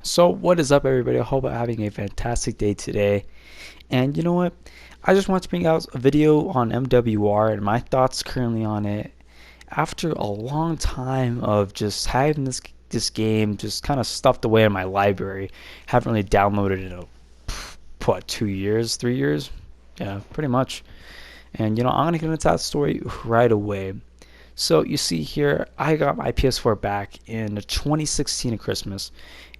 So, what is up, everybody? I hope I'm having a fantastic day today. And you know what? I just want to bring out a video on MWR and my thoughts currently on it. After a long time of just having this game just kind of stuffed away in my library, haven't really downloaded it in what 2 years, 3 years? Yeah, pretty much. And I'm gonna get into that story right away. So you see here, I got my PS4 back in 2016 at Christmas,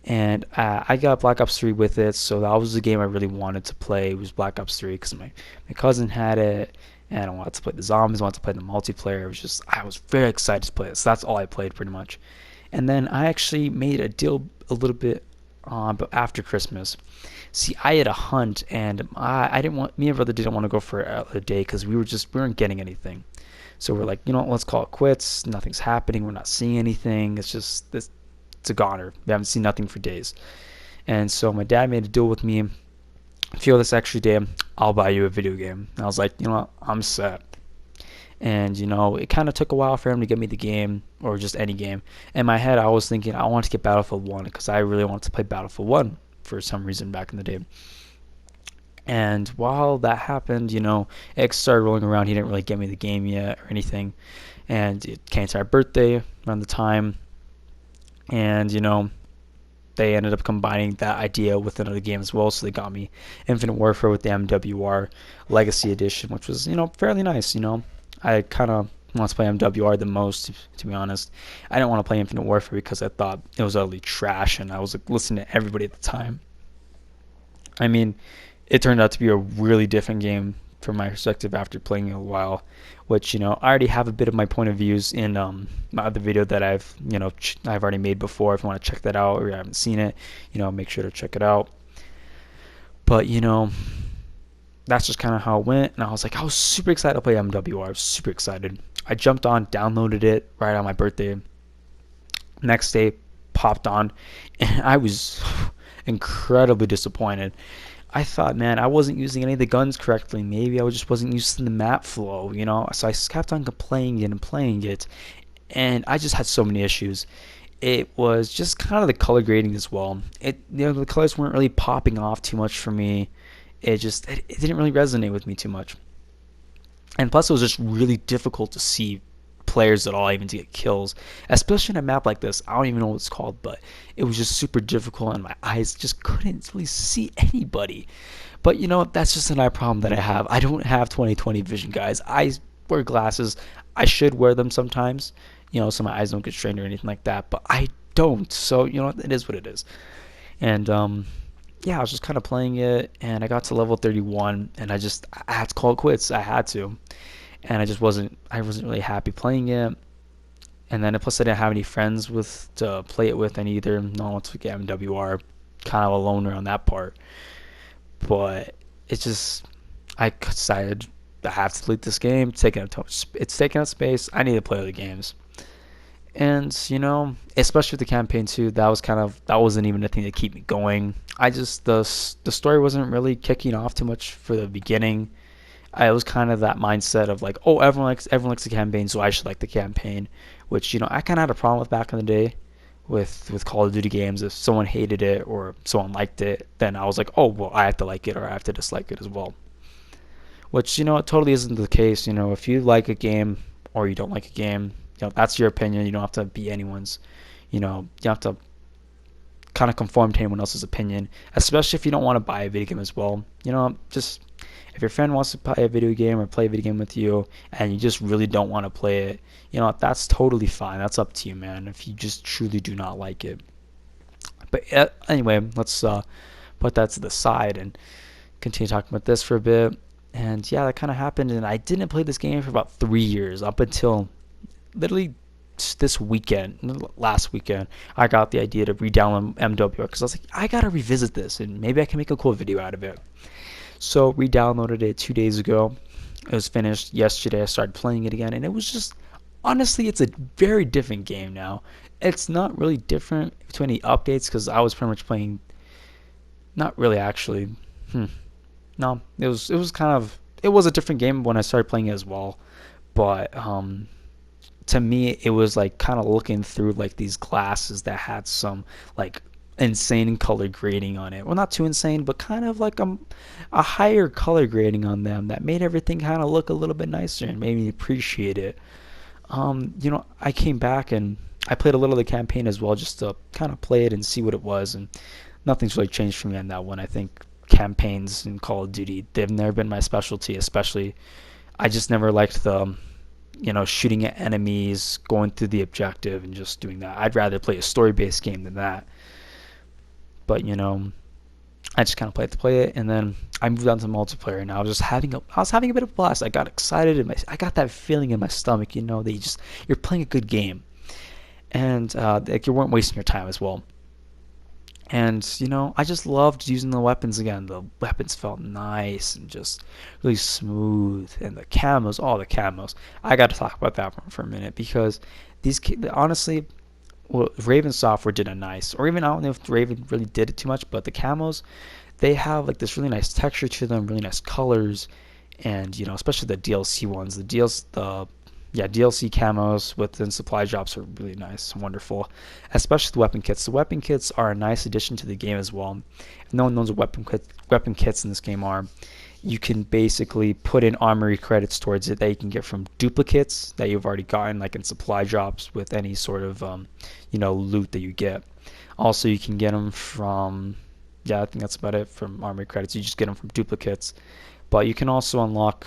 and I got Black Ops 3 with it. So that was the game I really wanted to play. It was Black Ops 3 because my cousin had it, and I wanted to play the zombies, I wanted to play the multiplayer. I was very excited to play it. So that's all I played pretty much. And then I actually made a deal a little bit but after Christmas. See, I had a hunt, and I didn't want me and brother didn't want to go for a day because we weren't getting anything. So we're like, let's call it quits. Nothing's happening. We're not seeing anything. It's just this. It's a goner. We haven't seen nothing for days. And so my dad made a deal with me. If you have this extra day, I'll buy you a video game. And I was like, what? I'm set. And it kind of took a while for him to get me the game or just any game. In my head, I was thinking I wanted to get Battlefield 1 because I really wanted to play Battlefield 1 for some reason back in the day. And while that happened, X started rolling around. He didn't really get me the game yet or anything. And it came to our birthday around the time. And, they ended up combining that idea with another game as well. So they got me Infinite Warfare with the MWR Legacy Edition, which was, fairly nice. I kind of want to play MWR the most, to be honest. I didn't want to play Infinite Warfare because I thought it was utterly trash, and I was like listening to everybody at the time. I mean, it turned out to be a really different game from my perspective after playing it a while, which I already have a bit of my point of views in my other video that I've already made before. If you want to check that out or you haven't seen it, make sure to check it out. But that's just kind of how it went, and I was super excited to play MWR. I was super excited. I jumped on, downloaded it right on my birthday. Next day, popped on, and I was incredibly disappointed. I thought, man, I wasn't using any of the guns correctly. Maybe I just wasn't using the map flow, So I kept on playing it and playing it, and I just had so many issues. It was just kind of the color grading as well. The colors weren't really popping off too much for me. It didn't really resonate with me too much. And plus, it was just really difficult to see players at all, even to get kills, especially in a map like this. I don't even know what it's called, but it was just super difficult, and my eyes just couldn't really see anybody. But that's just another problem that I have. I don't have 20/20 vision, guys. I wear glasses. I should wear them sometimes, so my eyes don't get strained or anything like that. But I don't. So it is what it is. And yeah, I was just kind of playing it, and I got to level 31, and I had to call it quits. I had to, and I wasn't really happy playing it. And then plus I didn't have any friends to play it with, and either no one to get MWR, kind of a loner on that part. But I decided I have to delete this game. It's taking up space. I need to play other games. And especially with the campaign too, that wasn't even a thing to keep me going. The story wasn't really kicking off too much for the beginning. I was kind of that mindset of like, oh, everyone likes the campaign, so I should like the campaign, which I kind of had a problem with back in the day with Call of Duty games. If someone hated it or someone liked it, then I was like, oh well, I have to like it or I have to dislike it as well. Which it totally isn't the case. If you like a game or you don't like a game, that's your opinion. You don't have to be anyone's. You don't have to kind of conform to anyone else's opinion, especially if you don't want to buy a video game as well. Just if your friend wants to play a video game or play a video game with you and you just really don't want to play it, that's totally fine. That's up to you, man, if you just truly do not like it. But anyway, let's put that to the side and continue talking about this for a bit. And yeah, that kind of happened, and I didn't play this game for about 3 years, up until literally last weekend. I got the idea to re-download MWR because I was like, I gotta revisit this and maybe I can make a cool video out of it. So re-downloaded it 2 days ago. It was finished yesterday. I started playing it again, and it was just, honestly, it's a very different game now. It's not really different between the updates because I was pretty much playing, not really actually. No, it was a different game when I started playing it as well. But to me, it was like kind of looking through like these glasses that had some like insane color grading on it. Well, not too insane, but kind of like a higher color grading on them that made everything kind of look a little bit nicer and made me appreciate it. I came back and I played a little of the campaign as well just to kind of play it and see what it was, and nothing's really changed for me on that one. I think campaigns in Call of Duty, they've never been my specialty, especially I just never liked the shooting at enemies, going through the objective and just doing that. I'd rather play a story-based game than that. But I just kind of played to play it, and then I moved on to multiplayer, and I was having a bit of a blast. I got excited, I got that feeling in my stomach, that you're playing a good game, and like you weren't wasting your time as well. And I just loved using the weapons again. The weapons felt nice and just really smooth, and the camos, all the camos. I got to talk about that one for a minute because honestly, well, Raven Software did a nice, or even I don't know if Raven really did it too much, but the camos, they have like this really nice texture to them, really nice colors, and especially the DLC ones, DLC camos within supply drops are really nice and wonderful, especially the weapon kits. The weapon kits are a nice addition to the game as well. If no one knows what weapon kits in this game are, you can basically put in armory credits towards it that you can get from duplicates that you've already gotten, like in supply drops with any sort of loot that you get. Also, you can get them from, I think that's about it, from armory credits. You just get them from duplicates, but you can also unlock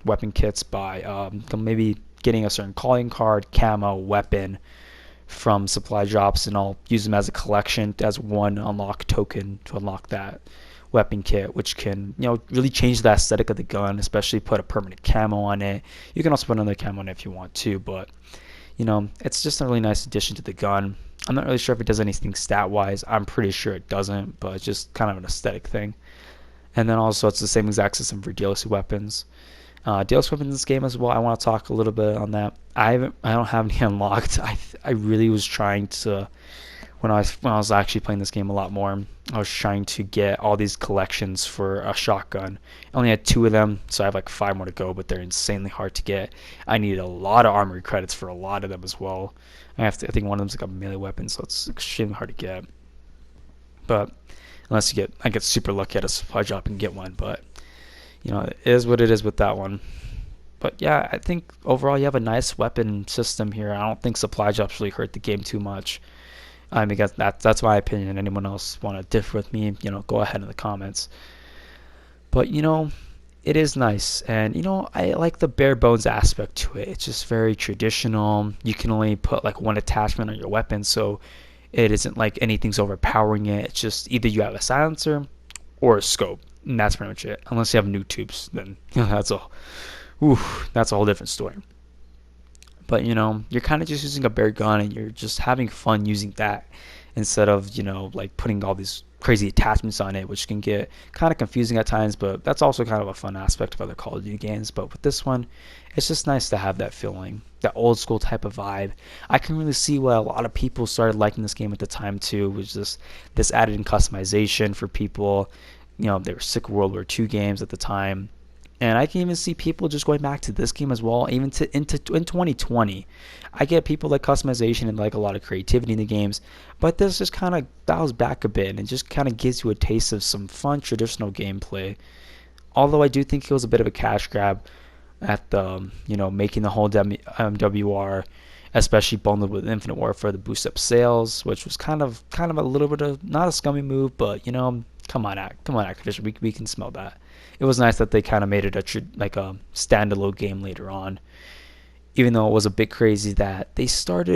weapon kits by maybe getting a certain calling card, camo, weapon from supply drops, and I'll use them as a collection as one unlock token to unlock that weapon kit, which can really change the aesthetic of the gun, especially put a permanent camo on it. You can also put another camo on it if you want to, but it's just a really nice addition to the gun. I'm not really sure if it does anything stat wise. I'm pretty sure it doesn't, but it's just kind of an aesthetic thing. And then also it's the same exact system for DLC weapons. DLC weapons in this game as well. I want to talk a little bit on that. I don't have any unlocked. I really was trying to, when I was actually playing this game a lot more, I was trying to get all these collections for a shotgun. I only had 2 of them, so I have like 5 more to go, but they're insanely hard to get. I needed a lot of armory credits for a lot of them as well. I think one of them's like a melee weapon, so it's extremely hard to get. But unless I get super lucky at a supply drop and get one, but it is what it is with that one. But yeah, I think overall you have a nice weapon system here. I don't think supply drops really hurt the game too much. I mean, that's my opinion. Anyone else want to differ with me, go ahead in the comments. But it is nice, and I like the bare bones aspect to it. It's just very traditional. You can only put like one attachment on your weapon, so it isn't like anything's overpowering it. It's just either you have a silencer or a scope, and that's pretty much it. Unless you have new tubes, then that's all. That's a whole different story. But you're kind of just using a bare gun, and you're just having fun using that instead of like putting all these crazy attachments on it, which can get kind of confusing at times. But that's also kind of a fun aspect of other Call of Duty games. But with this one, it's just nice to have that feeling, that old school type of vibe. I can really see why a lot of people started liking this game at the time too, was just this added in customization for people. They were sick of World War II games at the time. And I can even see people just going back to this game as well, even in 2020. I get people like customization and like a lot of creativity in the games, but this just kind of dials back a bit and just kind of gives you a taste of some fun traditional gameplay. Although I do think it was a bit of a cash grab at the making the whole MWR, especially bundled with Infinite Warfare, to boost up sales, which was kind of a little bit of not a scummy move, but come on Activision, we can smell that. It was nice that they kind of made it a standalone game later on, even though it was a bit crazy that they sold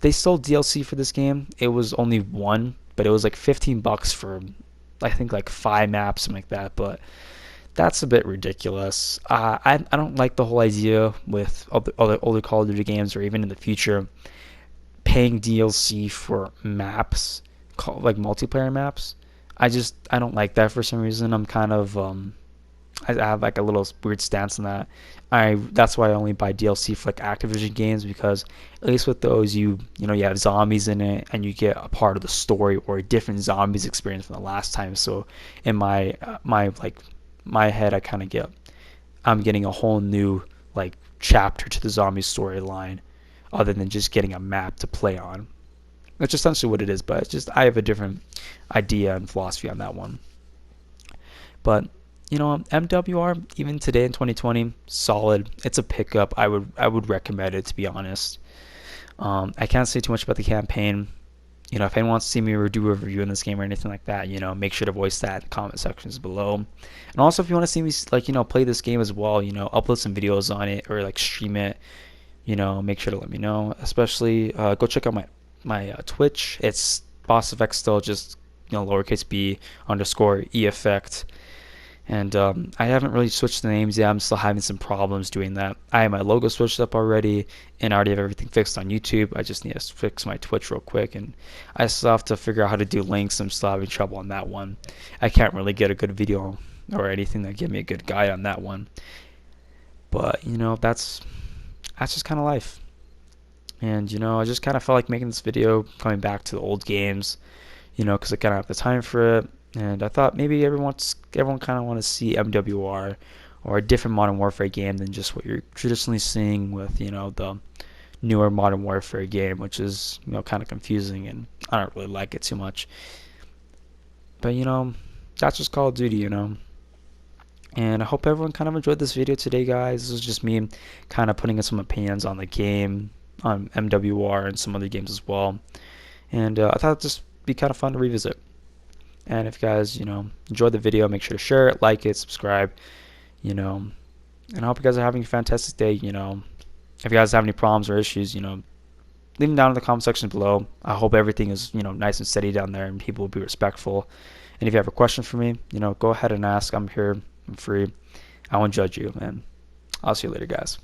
DLC for this game. It was only one, but it was like $15 for I think like 5 maps, something like that. But that's a bit ridiculous. I don't like the whole idea with other older Call of Duty games, or even in the future, paying DLC for maps, like multiplayer maps. I don't like that for some reason. I'm kind of I have like a little weird stance on that. That's why I only buy DLC for like Activision games, because at least with those you have zombies in it, and you get a part of the story or a different zombies experience from the last time. So in my head, I'm getting a whole new chapter to the zombie storyline, other than just getting a map to play on. That's essentially what it is, but it's just I have a different idea and philosophy on that one. But MWR even today in 2020, solid. It's a pickup. I would recommend it, to be honest. I can't say too much about the campaign. If anyone wants to see me do a review in this game or anything like that, make sure to voice that in the comment sections below. And also, if you want to see me play this game as well, upload some videos on it or like stream it, make sure to let me know. Especially, go check out my Twitch. It's Boss Effect still, just lowercase b underscore e effect. And I haven't really switched the names yet. I'm still having some problems doing that. I have my logo switched up already, and I already have everything fixed on YouTube. I just need to fix my Twitch real quick, and I still have to figure out how to do links. I'm still having trouble on that one. I can't really get a good video or anything that give me a good guide on that one. But that's just kind of life. And I just kind of felt like making this video, coming back to the old games, because I kind of have the time for it. And I thought maybe everyone kind of want to see MWR or a different Modern Warfare game than just what you're traditionally seeing with the newer Modern Warfare game, which is kind of confusing, and I don't really like it too much. But that's just Call of Duty, And I hope everyone kind of enjoyed this video today, guys. This is just me kind of putting in some opinions on the game, on MWR and some other games as well. And I thought it'd just be kind of fun to revisit. And if you guys, enjoyed the video, make sure to share it, like it, subscribe, and I hope you guys are having a fantastic day. If you guys have any problems or issues, leave them down in the comment section below. I hope everything is, nice and steady down there and people will be respectful. And if you have a question for me, go ahead and ask. I'm here. I'm free. I won't judge you, and I'll see you later, guys.